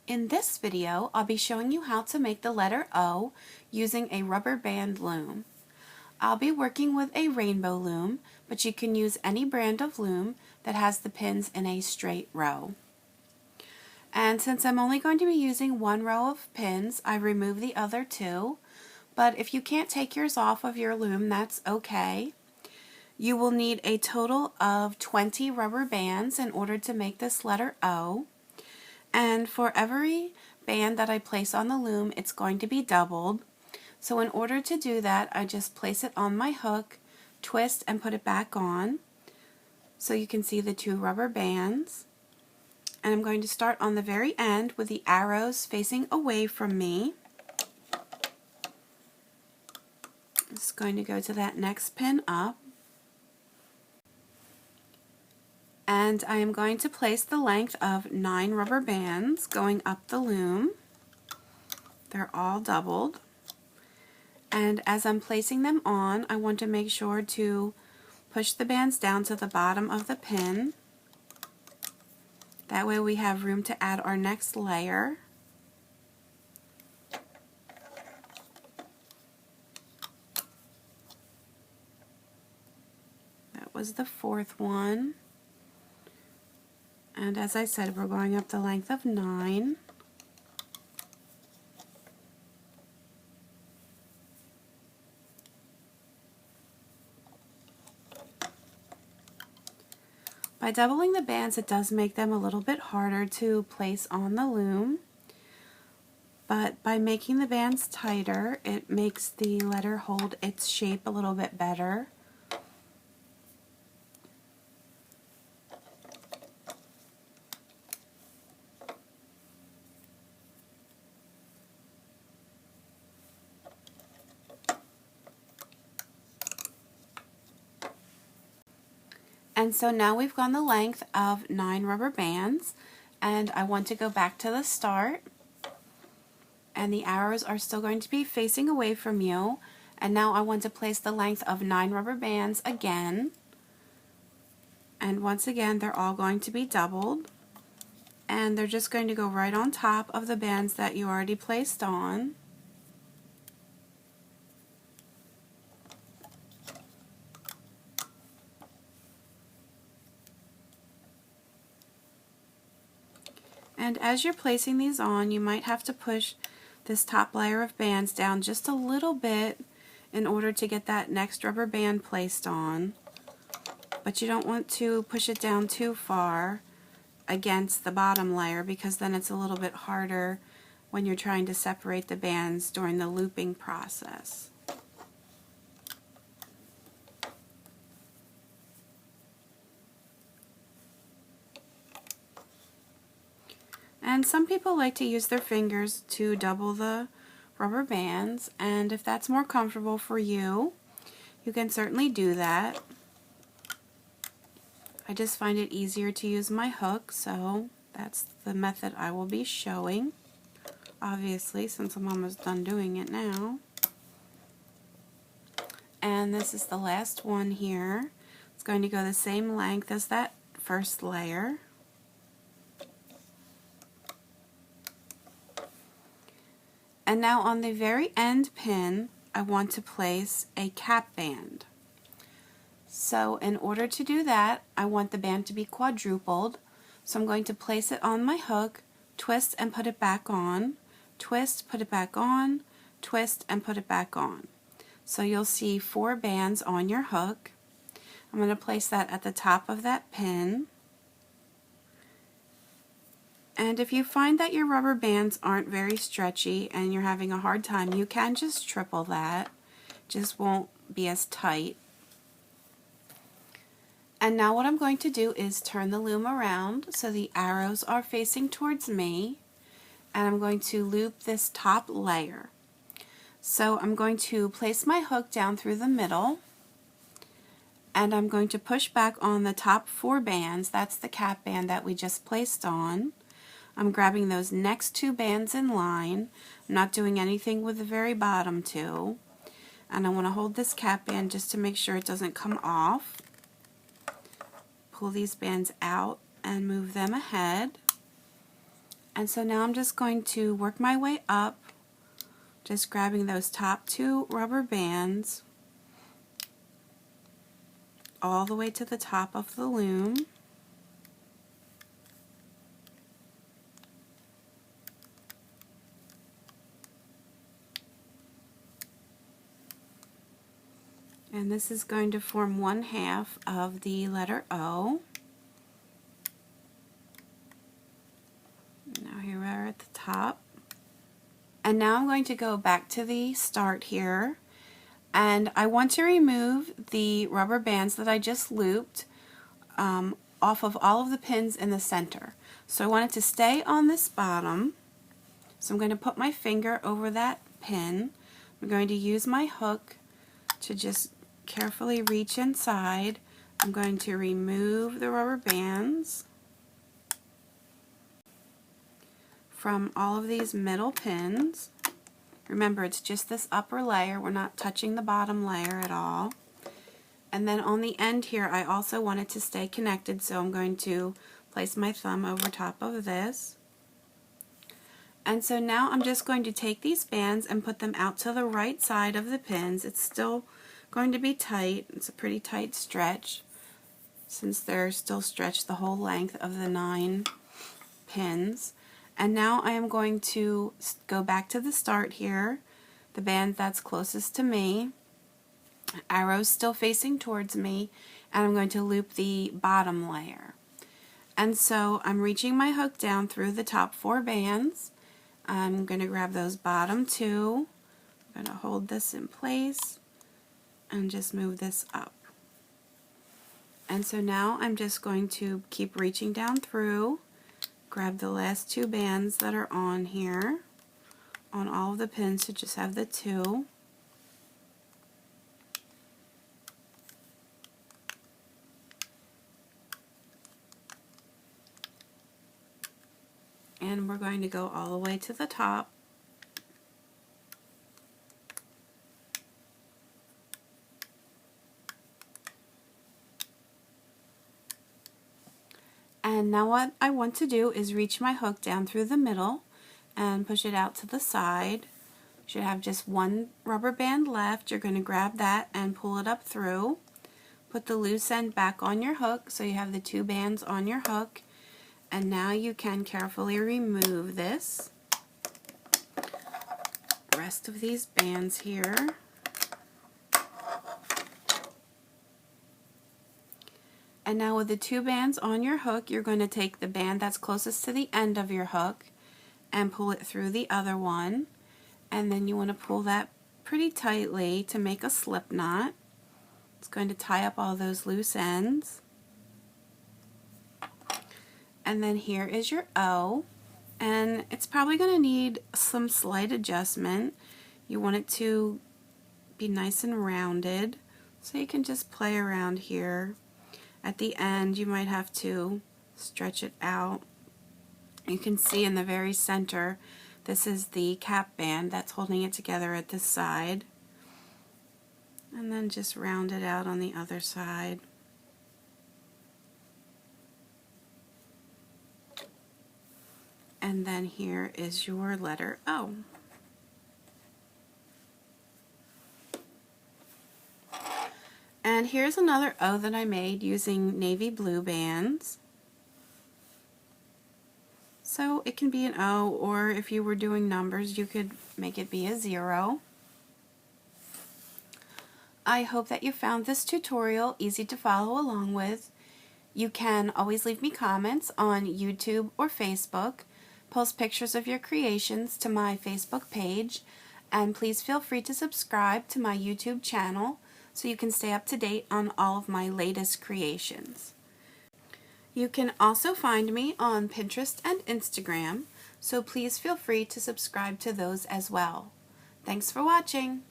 In this video, I'll be showing you how to make the letter O using a rubber band loom. I'll be working with a rainbow loom, but you can use any brand of loom that has the pins in a straight row. And since I'm only going to be using one row of pins, I remove the other two, but if you can't take yours off of your loom, that's okay. You will need a total of 20 rubber bands in order to make this letter O. And for every band that I place on the loom, it's going to be doubled. So in order to do that, I just place it on my hook, twist, and put it back on. So you can see the two rubber bands. And I'm going to start on the very end with the arrows facing away from me. I'm just going to go to that next pin up. And I am going to place the length of 9 rubber bands going up the loom. They're all doubled. And as I'm placing them on, I want to make sure to push the bands down to the bottom of the pin. That way we have room to add our next layer. That was the 4th one. And as I said, we're going up the length of 9. By doubling the bands, it does make them a little bit harder to place on the loom. But by making the bands tighter, it makes the letter hold its shape a little bit better. And so now we've gone the length of 9 rubber bands, and I want to go back to the start, and the arrows are still going to be facing away from you, and now I want to place the length of 9 rubber bands again, and once again they're all going to be doubled, and they're just going to go right on top of the bands that you already placed on. And as you're placing these on, you might have to push this top layer of bands down just a little bit in order to get that next rubber band placed on. But you don't want to push it down too far against the bottom layer, because then it's a little bit harder when you're trying to separate the bands during the looping process. And some people like to use their fingers to double the rubber bands, and if that's more comfortable for you, you can certainly do that. I just find it easier to use my hook, so that's the method I will be showing, obviously, since I'm almost done doing it now. And this is the last one here. It's going to go the same length as that first layer. And now on the very end pin, I want to place a cap band. So in order to do that, I want the band to be quadrupled. So I'm going to place it on my hook, twist and put it back on, twist, put it back on, twist and put it back on. So you'll see 4 bands on your hook. I'm going to place that at the top of that pin. And if you find that your rubber bands aren't very stretchy and you're having a hard time, you can just triple that. Just won't be as tight. And now what I'm going to do is turn the loom around so the arrows are facing towards me, and I'm going to loop this top layer. So I'm going to place my hook down through the middle, and I'm going to push back on the top 4 bands. That's the cap band that we just placed on. I'm grabbing those next 2 bands in line. I'm not doing anything with the very bottom 2. And I want to hold this cap band just to make sure it doesn't come off. Pull these bands out and move them ahead. And so now I'm just going to work my way up, just grabbing those top 2 rubber bands all the way to the top of the loom. And this is going to form 1/2 of the letter O. Now here we are at the top. And now I'm going to go back to the start here, and I want to remove the rubber bands that I just looped off of all of the pins in the center. So I want it to stay on this bottom. So I'm going to put my finger over that pin. I'm going to use my hook to just carefully reach inside. I'm going to remove the rubber bands from all of these middle pins. Remember, it's just this upper layer. We're not touching the bottom layer at all. And then on the end here, I also want it to stay connected, so I'm going to place my thumb over top of this. And so now I'm just going to take these bands and put them out to the right side of the pins. It's still going to be tight. It's a pretty tight stretch since they're still stretched the whole length of the 9 pins. And now I am going to go back to the start here, the band that's closest to me, arrows still facing towards me, and I'm going to loop the bottom layer. And so I'm reaching my hook down through the top 4 bands. I'm going to grab those bottom 2. I'm going to hold this in place and just move this up. And so now I'm just going to keep reaching down through, grab the last 2 bands that are on here, on all of the pins, to just have the 2. And we're going to go all the way to the top. And now what I want to do is reach my hook down through the middle and push it out to the side. You should have just 1 rubber band left. You're going to grab that and pull it up through. Put the loose end back on your hook so you have the 2 bands on your hook. And now you can carefully remove this. The rest of these bands here. And now with the 2 bands on your hook, you're going to take the band that's closest to the end of your hook and pull it through the other one. And then you want to pull that pretty tightly to make a slip knot. It's going to tie up all those loose ends. And then here is your O. And it's probably going to need some slight adjustment. You want it to be nice and rounded, so you can just play around here. At the end, you might have to stretch it out. You can see in the very center, this is the cap band that's holding it together at this side. And then just round it out on the other side. And then here is your letter O. And here's another O that I made using navy blue bands. So it can be an O, or if you were doing numbers, you could make it be a 0. I hope that you found this tutorial easy to follow along with. You can always leave me comments on YouTube or Facebook. Post pictures of your creations to my Facebook page, and please feel free to subscribe to my YouTube channel so you can stay up to date on all of my latest creations. You can also find me on Pinterest and Instagram, so please feel free to subscribe to those as well. Thanks for watching!